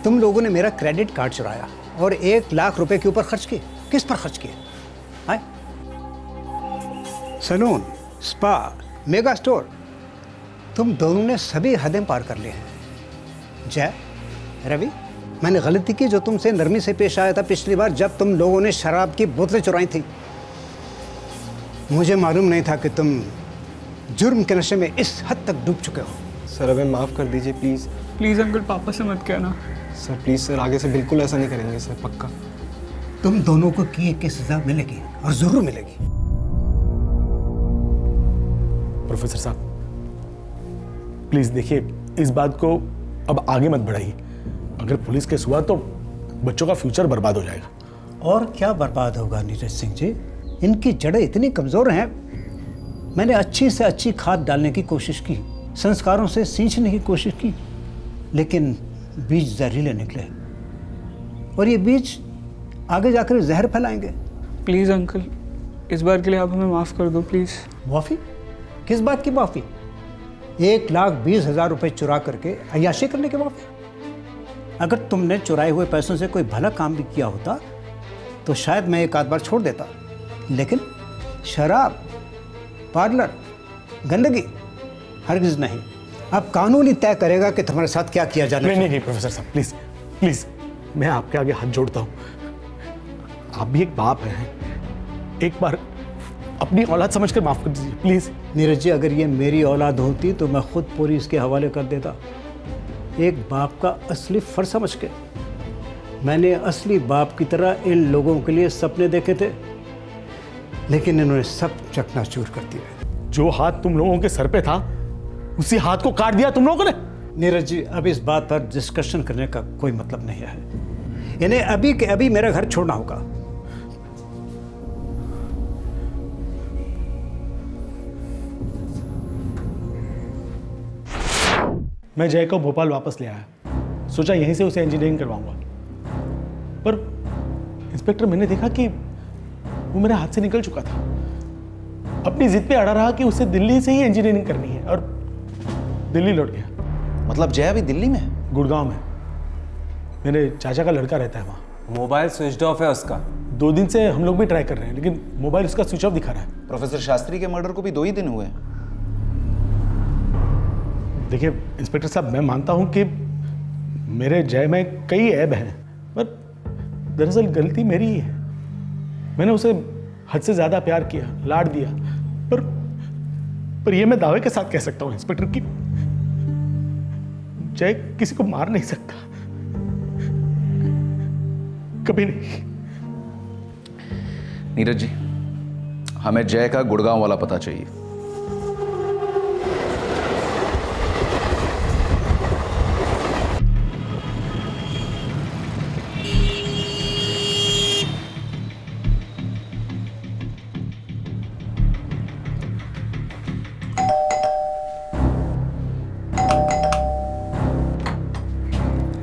तुम लोगों ने मेरा क्रेडिट कार्ड चुराया और 1 लाख रुपए के ऊपर खर्च किए। किस पर खर्च किए? हाय, सैलून, स्पा, मेगा स्टोर, तुम दोनों ने सभी हदें पार कर ली हैं। जय, रवि, मैंने गलती की जो तुमसे नरमी से पेश आया था पिछली बार जब तुम लोगों ने शराब की बोतलें चुराई थी। मुझे मालूम नहीं था कि तुम जुर्म के नशे में इस हद तक डूब चुके हो। सर हमें माफ़ कर दीजिए प्लीज़। प्लीज़ अंकल, पापा से मत कहना। सर प्लीज़ सर, आगे से बिल्कुल ऐसा नहीं करेंगे सर, पक्का। तुम दोनों को किए की सजा मिलेगी और जरूर मिलेगी। प्रोफेसर साहब प्लीज देखिए, इस बात को अब आगे मत बढ़ाइए। अगर पुलिस केस हुआ तो बच्चों का फ्यूचर बर्बाद हो जाएगा। और क्या बर्बाद होगा नीरज सिंह जी? इनकी जड़ें इतनी कमजोर हैं। मैंने अच्छी से अच्छी खाद डालने की कोशिश की, संस्कारों से सींचने की कोशिश की, लेकिन बीज जहरीले निकले और ये बीज आगे जाकर जहर फैलाएंगे। प्लीज़ अंकल, इस बार के लिए आप हमें माफ़ कर दो प्लीज़। माफ़ी? किस बात की माफ़ी? 1,20,000 रुपए चुरा करके अय्याशी करने की माफ़ी? अगर तुमने चुराए हुए पैसों से कोई भला काम भी किया होता तो शायद मैं एक आध बार छोड़ देता, लेकिन शराब, पार्लर, गंदगी, हरगिज़ नहीं। अब कानून ही तय करेगा कि तुम्हारे साथ क्या किया जाना। नहीं प्रोफेसर साहब प्लीज प्लीज, मैं आपके आगे हाथ जोड़ता हूँ। आप भी एक बाप हैं, एक बार अपनी औलाद समझकर माफ कर दीजिए प्लीज। नीरज जी, अगर ये मेरी औलाद होती तो मैं खुद पुलिस के हवाले कर देता। एक बाप का असली फर्ज समझ के मैंने असली बाप की तरह इन लोगों के लिए सपने देखे थे, लेकिन इन्होंने सब चकनाचूर कर दिया। जो हाथ तुम लोगों के सर पे था उसी हाथ को काट दिया तुम लोगों ने। नीरज जी, अब इस बात पर डिस्कशन करने का कोई मतलब नहीं है। इन्हें अभी के अभी मेरा घर छोड़ना होगा। मैं जय को भोपाल वापस ले आया, सोचा यहीं से उसे इंजीनियरिंग करवाऊंगा, पर इंस्पेक्टर मैंने देखा कि वो मेरे हाथ से निकल चुका था। अपनी जिद पे अड़ा रहा कि उसे दिल्ली से ही इंजीनियरिंग करनी है और दिल्ली लौट गया। मतलब जय अभी दिल्ली में? गुड़गांव में, मेरे चाचा का लड़का रहता है वहाँ। मोबाइल स्विच ऑफ है उसका। 2 दिन से हम लोग भी ट्राई कर रहे हैं, लेकिन मोबाइल उसका स्विच ऑफ दिखा रहा है। प्रोफेसर शास्त्री के मर्डर को भी 2 ही दिन हुए हैं। देखिए इंस्पेक्टर साहब, मैं मानता हूं कि मेरे जय में कई ऐब हैं, पर दरअसल गलती मेरी ही है। मैंने उसे हद से ज्यादा प्यार किया, लाड दिया, पर यह मैं दावे के साथ कह सकता हूं इंस्पेक्टर कि जय किसी को मार नहीं सकता, कभी नहीं। नीरज जी, हमें जय का गुड़गांव वाला पता चाहिए।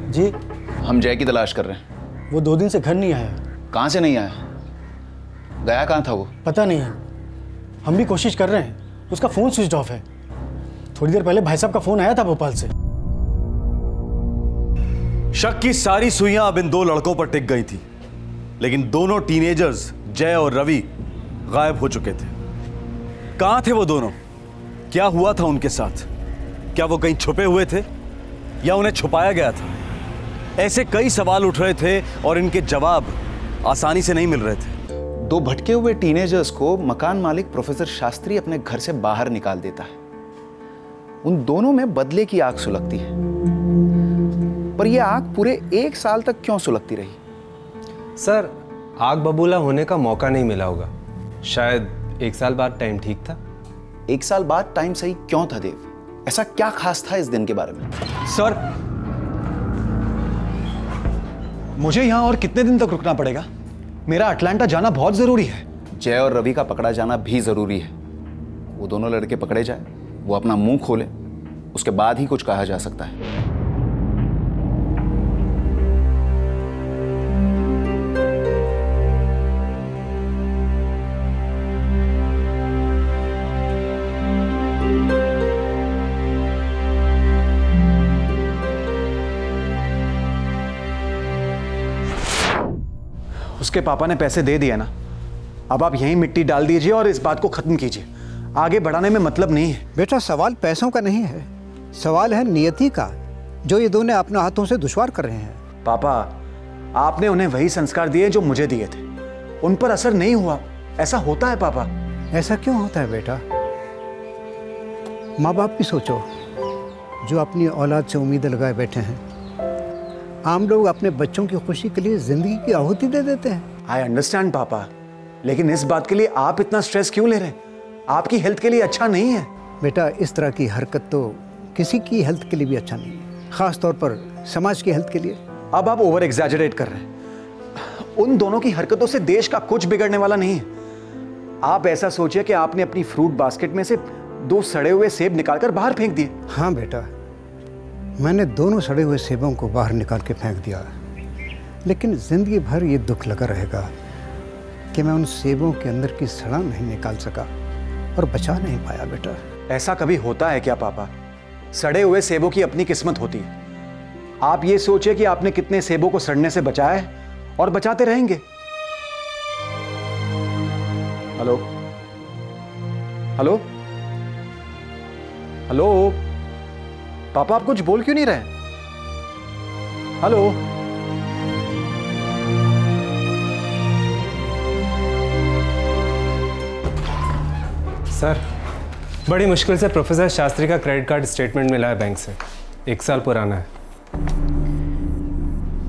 जी, हम जय की तलाश कर रहे हैं। वो 2 दिन से घर नहीं आया। कहाँ से नहीं आया? गया कहाँ था वो? पता नहीं है, हम भी कोशिश कर रहे हैं। उसका फ़ोन स्विच ऑफ है। थोड़ी देर पहले भाई साहब का फ़ोन आया था भोपाल से। शक की सारी सुइयां अब इन 2 लड़कों पर टिक गई थी, लेकिन दोनों टीनेजर्स जय और रवि गायब हो चुके थे। कहाँ थे वो दोनों? क्या हुआ था उनके साथ? क्या वो कहीं छुपे हुए थे या उन्हें छुपाया गया था? ऐसे कई सवाल उठ रहे थे और इनके जवाब आसानी से नहीं मिल रहे थे। 2 भटके हुए टीनेजर्स को मकान मालिक प्रोफेसर शास्त्री अपने घर से बाहर निकाल देता है। उन दोनों में बदले की आग सुलगती है, पर यह आग पूरे 1 साल तक क्यों सुलगती रही? सर, आग बबूला होने का मौका नहीं मिला होगा। शायद 1 साल बाद टाइम ठीक था। 1 साल बाद टाइम सही क्यों था देव? ऐसा क्या खास था इस दिन के बारे में? सर, मुझे यहां और कितने दिन तक रुकना पड़ेगा? मेरा अटलांटा जाना बहुत जरूरी है। जय और रवि का पकड़ा जाना भी जरूरी है। वो दोनों लड़के पकड़े जाए, वो अपना मुंह खोले, उसके बाद ही कुछ कहा जा सकता है। उसके पापा ने पैसे दे दिए ना, अब आप यहीं मिट्टी डाल दीजिए और इस बात को खत्म कीजिए। आगे बढ़ाने में मतलब नहीं है। बेटा सवाल पैसों का नहीं है, सवाल है नियति का, जो ये दोनों अपने हाथों से दुश्वार कर रहे हैं। पापा, आपने उन्हें वही संस्कार दिए जो मुझे दिए थे, उन पर असर नहीं हुआ। ऐसा होता है पापा। ऐसा क्यों होता है बेटा? माँ बाप भी सोचो, जो अपनी औलाद से उम्मीदें लगाए बैठे हैं। आम लोग अपने बच्चों की खुशी के लिए जिंदगी की आहुति दे देते हैं। आई अंडरस्टैंड पापा, लेकिन इस बात के लिए आप इतना स्ट्रेस क्यों ले रहे हैं? आपकी हेल्थ के लिए अच्छा नहीं है। बेटा इस तरह की हरकत तो किसी की हेल्थ के लिए भी अच्छा नहीं है, खास तौर पर समाज की हेल्थ के लिए। अब आप ओवर एग्जैजरेट कर रहे हैं। उन दोनों की हरकतों से देश का कुछ बिगड़ने वाला नहीं है। आप ऐसा सोचिए कि आपने अपनी फ्रूट बास्केट में से 2 सड़े हुए सेब निकालकर बाहर फेंक दिए। हाँ बेटा, मैंने दोनों सड़े हुए सेबों को बाहर निकाल के फेंक दिया, लेकिन जिंदगी भर ये दुख लगा रहेगा कि मैं उन सेबों के अंदर की सड़ा नहीं निकाल सका और बचा नहीं पाया। बेटा ऐसा कभी होता है क्या पापा? सड़े हुए सेबों की अपनी किस्मत होती है। आप ये सोचिए कि आपने कितने सेबों को सड़ने से बचाया है और बचाते रहेंगे। हेलो हेलो हेलो पापा, आप कुछ बोल क्यों नहीं रहे? हेलो सर, बड़ी मुश्किल से प्रोफेसर शास्त्री का क्रेडिट कार्ड स्टेटमेंट मिला है बैंक से। 1 साल पुराना है।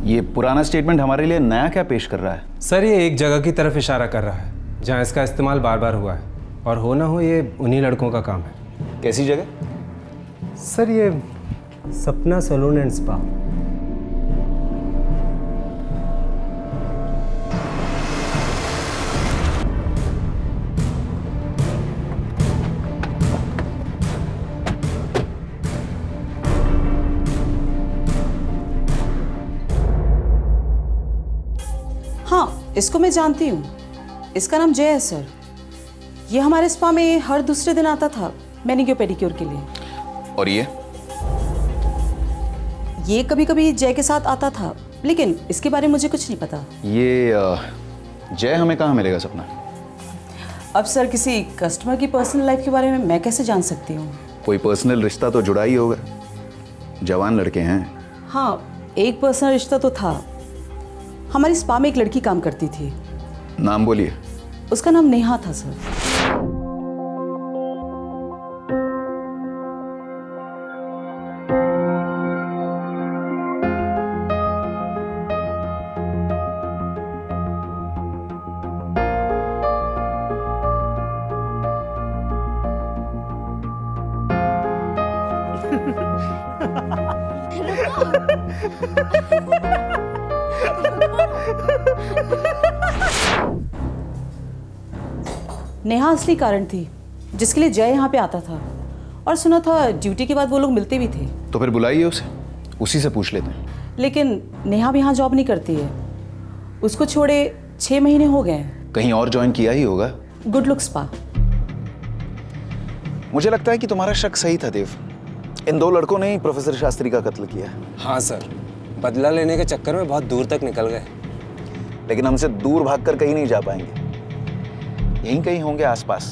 ये पुराना स्टेटमेंट हमारे लिए नया क्या पेश कर रहा है? सर, ये एक जगह की तरफ इशारा कर रहा है जहां इसका इस्तेमाल बार बार हुआ है, और हो ना हो ये उन्हीं लड़कों का काम है। कैसी जगह? सर, ये सपना सैलून एंड स्पा। हाँ, इसको मैं जानती हूँ। इसका नाम जय है सर। ये हमारे स्पा में हर दूसरे दिन आता था मैनिक्योर पेडिक्योर के लिए। और ये कभी कभी जय के साथ आता था, लेकिन इसके बारे में मुझे कुछ नहीं पता। ये जय हमें कहाँ मिलेगा सपना? अब सर, किसी कस्टमर की पर्सनल लाइफ के बारे में मैं कैसे जान सकती हूँ? कोई पर्सनल रिश्ता तो जुड़ा ही होगा। जवान लड़के हैं। हाँ, एक पर्सनल रिश्ता तो था। हमारी स्पा में एक लड़की काम करती थी। नाम बोलिए। उसका नाम नेहा था सर। नेहा असली कारण थी जिसके लिए जय यहाँ पे आता था, और सुना था ड्यूटी के बाद वो लोग मिलते भी थे। तो फिर बुलाइए उसे, उसी से पूछ लेते हैं। लेकिन नेहा भी यहाँ जॉब नहीं करती है। उसको छोड़े 6 महीने हो गए। कहीं और ज्वाइन किया ही होगा। Good look spa. मुझे लगता है कि तुम्हारा शक सही था देव। इन 2 लड़कों ने ही प्रोफेसर शास्त्री का कत्ल किया। हाँ सर, बदला लेने के चक्कर में बहुत दूर तक निकल गए। लेकिन हमसे दूर भागकर कहीं नहीं जा पाएंगे। यहीं कहीं होंगे आसपास।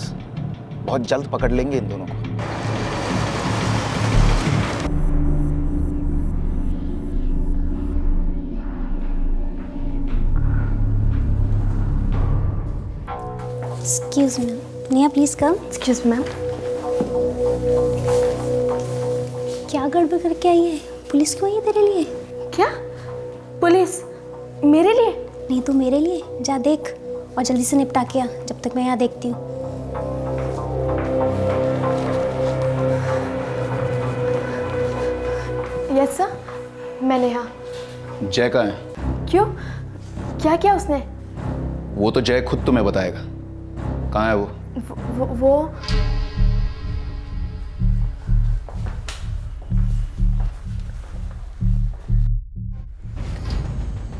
बहुत जल्द पकड़ लेंगे इन दोनों को। Excuse me. Neha, please come. Excuse me, ma'am. क्या गड़बड़ करके आई है? पुलिस क्यों आई है तेरे लिए? क्या? पुलिस? मेरे लिए? नहीं तो मेरे लिए। जा देख और जल्दी से निपटा के आ, जब तक मैं यहाँ देखती हूँ। यस सर, मैं नेहा। जय कहाँ है? क्यों? क्या किया उसने? वो तो जय खुद तुम्हें बताएगा। कहाँ है वो? वो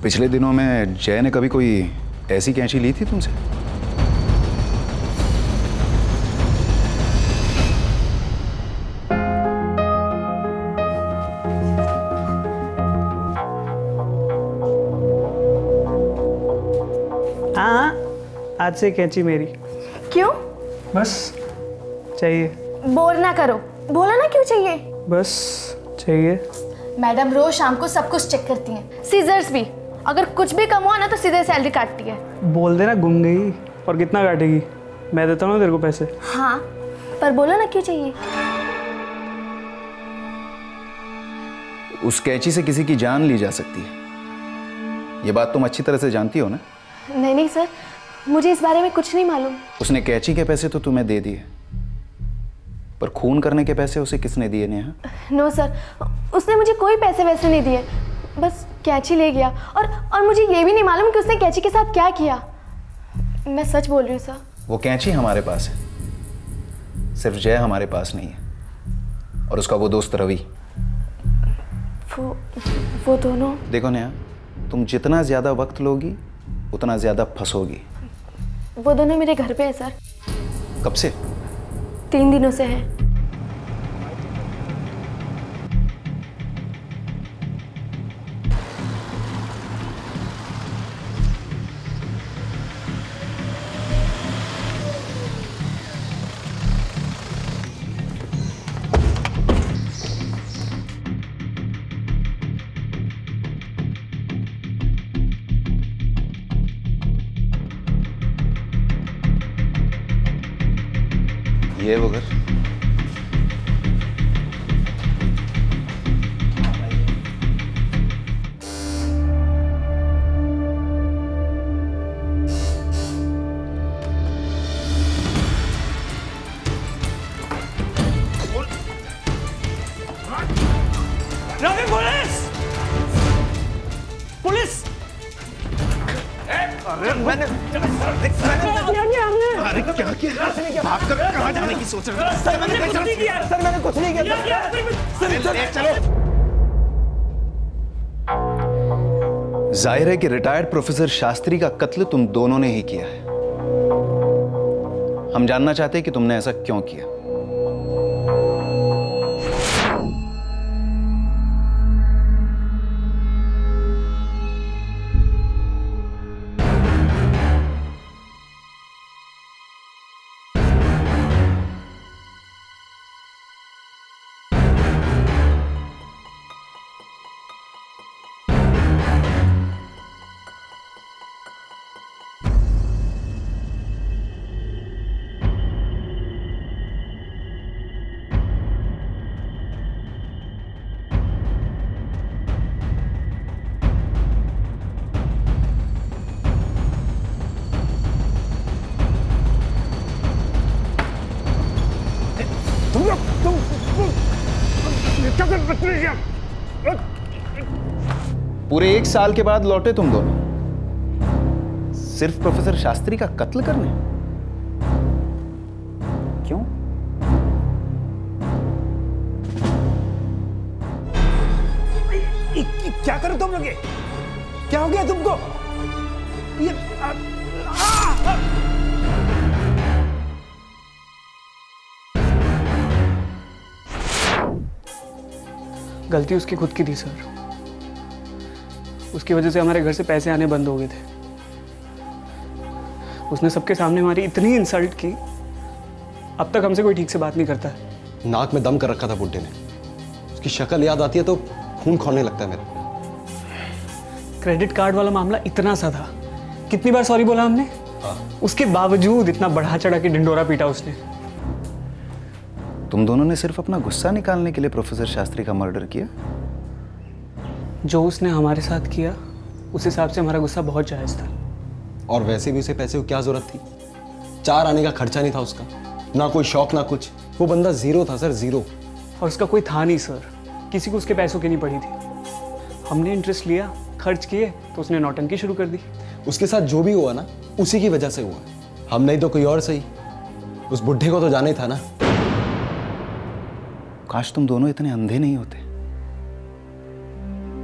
पिछले दिनों में जय ने कभी कोई ऐसी कैंची ली थी तुमसे? हाँ, आज से कैंची मेरी। क्यों? बस चाहिए। बोर ना करो, बोला ना क्यों चाहिए। बस चाहिए। मैडम रोज शाम को सब कुछ चेक करती हैं, सीजर्स भी। अगर कुछ भी कम हुआ ना तो सीधे सैलरी काटती है। बोल देना गुम गई, और कितना काटेगी? मैं देता हूँ तेरे को पैसे। हाँ, पर बोलो ना क्यों चाहिए। उस कैंची से किसी की जान ली जा सकती है, ये बात तुम अच्छी तरह से जानती हो ना? नहीं नहीं सर, मुझे इस बारे में कुछ नहीं मालूम। उसने कैंची के पैसे तो तुम्हें दे दिए, पर खून करने के पैसे उसे किसने दिए नेहा? नो सर, उसने मुझे कोई पैसे वैसे नहीं दिए, बस कैंची ले गया। और मुझे ये भी नहीं मालूम कि उसने कैंची के साथ क्या किया। मैं सच बोल रही हूँ सर। वो कैंची हमारे पास है, सिर्फ जय हमारे पास नहीं है, और उसका वो दोस्त रवि। वो दोनों। देखो नेहा, तुम जितना ज्यादा वक्त लोगी उतना ज्यादा फंसोगी। वो दोनों मेरे घर पे है सर। कब से? 3 दिनों से है। ये वो घर। रवि, पुलिस! पुलिस! अरे मैंने अरे क्या किया? भागकर कहाँ जाने की सोच रहे हो? सर मैंने कुछ नहीं किया। सर मैंने कुछ नहीं किया। सर चलो। जाहिर है कि रिटायर्ड प्रोफेसर शास्त्री का कत्ल तुम दोनों ने ही किया है। हम जानना चाहते हैं कि तुमने ऐसा क्यों किया। पूरे 1 साल के बाद लौटे तुम दोनों, सिर्फ प्रोफेसर शास्त्री का कत्ल करने? क्यों? क्या करो तुम लोग? क्या हो गया तुमको? ये गलती उसकी खुद की थी सर। उसकी वजह से हमारे घर से पैसे आने बंद हो गए थे। उसने सबके सामने हमारी इतनी इंसल्ट की, अब तक हमसे कोई ठीक से बात नहीं करता है। नाक में दम कर रखा था बुड्ढे ने। उसकी शक्ल याद आती है तो खून खौलने लगता है मेरा। क्रेडिट कार्ड वाला मामला इतना सा था, कितनी बार सॉरी बोला हमने। उसके बावजूद इतना बढ़ा चढ़ा के ढिंडोरा पीटा उसने। तुम दोनों ने सिर्फ अपना गुस्सा निकालने के लिए प्रोफेसर शास्त्री का मर्डर किया? जो उसने हमारे साथ किया, उस हिसाब से हमारा गुस्सा बहुत जायज था। और वैसे भी उसे पैसे की क्या जरूरत थी? 4 आने का खर्चा नहीं था उसका, ना कोई शौक ना कुछ। वो बंदा जीरो था सर, जीरो। और उसका कोई था नहीं सर, किसी को उसके पैसों की नहीं पड़ी थी। हमने इंटरेस्ट लिया, खर्च किए, तो उसने नौटंकी शुरू कर दी। उसके साथ जो भी हुआ ना, उसी की वजह से हुआ। हम नहीं तो कोई और सही, उस बुढ़े को तो जाना ही था ना। काश तुम दोनों इतने अंधे नहीं होते।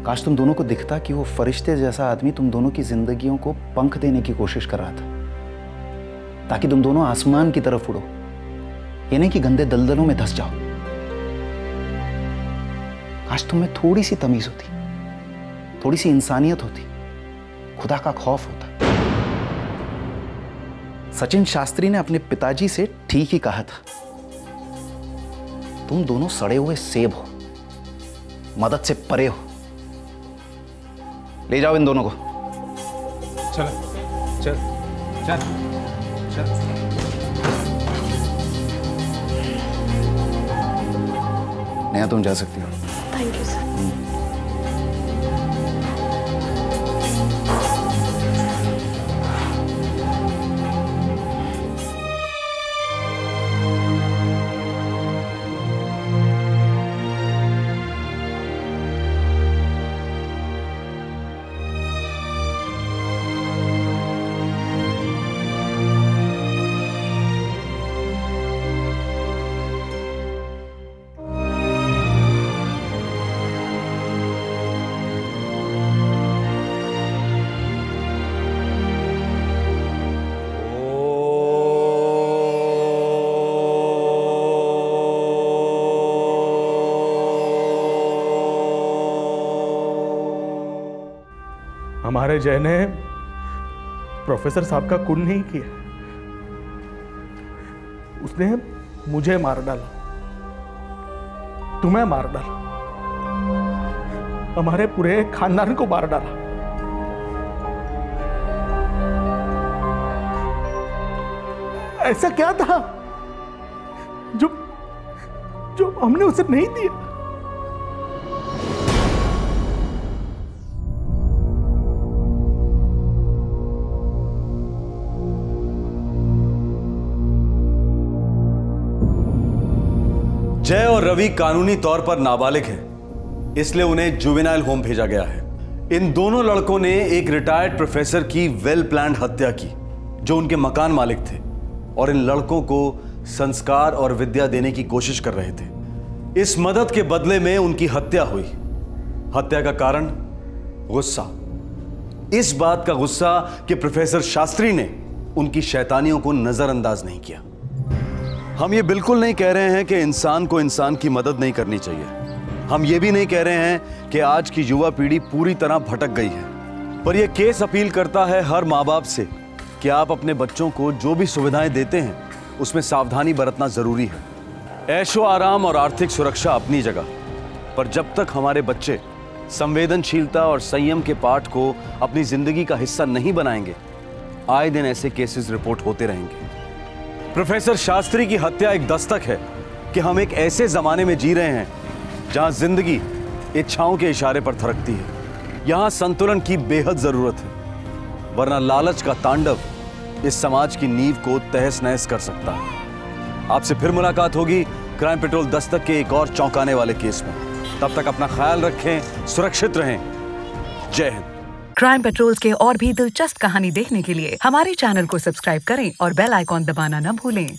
काश तुम दोनों को दिखता कि वो फरिश्ते जैसा आदमी तुम दोनों की जिंदगियों को पंख देने की कोशिश कर रहा था, ताकि तुम दोनों आसमान की तरफ उड़ो, ये नहीं कि गंदे दलदलों में धंस जाओ। काश तुम में थोड़ी सी तमीज होती, थोड़ी सी इंसानियत होती, खुदा का खौफ होता। सचिन शास्त्री ने अपने पिताजी से ठीक ही कहा था, तुम दोनों सड़े हुए सेब हो, मदद से परे हो। ले जाओ इन दोनों को। चलो चल चल चल। नेहा तुम जा सकती हो। Thank you sir. हमारे जय ने प्रोफेसर साहब का खून नहीं किया, उसने मुझे मार डाला, तुम्हें मार डाला, हमारे पूरे खानदान को मार डाला। ऐसा क्या था जो हमने उसे नहीं दिया? जय और रवि कानूनी तौर पर नाबालिग हैं, इसलिए उन्हें जुवेनाइल होम भेजा गया है। इन दोनों लड़कों ने एक रिटायर्ड प्रोफेसर की वेल प्लान्ड हत्या की, जो उनके मकान मालिक थे, और इन लड़कों को संस्कार और विद्या देने की कोशिश कर रहे थे। इस मदद के बदले में उनकी हत्या हुई। हत्या का कारण गुस्सा, इस बात का गुस्सा कि प्रोफेसर शास्त्री ने उनकी शैतानियों को नजरअंदाज नहीं किया। हम ये बिल्कुल नहीं कह रहे हैं कि इंसान को इंसान की मदद नहीं करनी चाहिए। हम ये भी नहीं कह रहे हैं कि आज की युवा पीढ़ी पूरी तरह भटक गई है। पर यह केस अपील करता है हर माँ बाप से कि आप अपने बच्चों को जो भी सुविधाएं देते हैं उसमें सावधानी बरतना जरूरी है। ऐशो आराम और आर्थिक सुरक्षा अपनी जगह, पर जब तक हमारे बच्चे संवेदनशीलता और संयम के पाठ को अपनी जिंदगी का हिस्सा नहीं बनाएंगे, आए दिन ऐसे केसेस रिपोर्ट होते रहेंगे। प्रोफेसर शास्त्री की हत्या एक दस्तक है कि हम एक ऐसे जमाने में जी रहे हैं जहां जिंदगी इच्छाओं के इशारे पर थरकती है। यहां संतुलन की बेहद जरूरत है, वरना लालच का तांडव इस समाज की नींव को तहस नहस कर सकता है। आपसे फिर मुलाकात होगी क्राइम पेट्रोल दस्तक के एक और चौंकाने वाले केस में। तब तक अपना ख्याल रखें, सुरक्षित रहें। जय हिंद। क्राइम पेट्रोल्स के और भी दिलचस्प कहानी देखने के लिए हमारे चैनल को सब्सक्राइब करें और बेल आइकॉन दबाना न भूलें।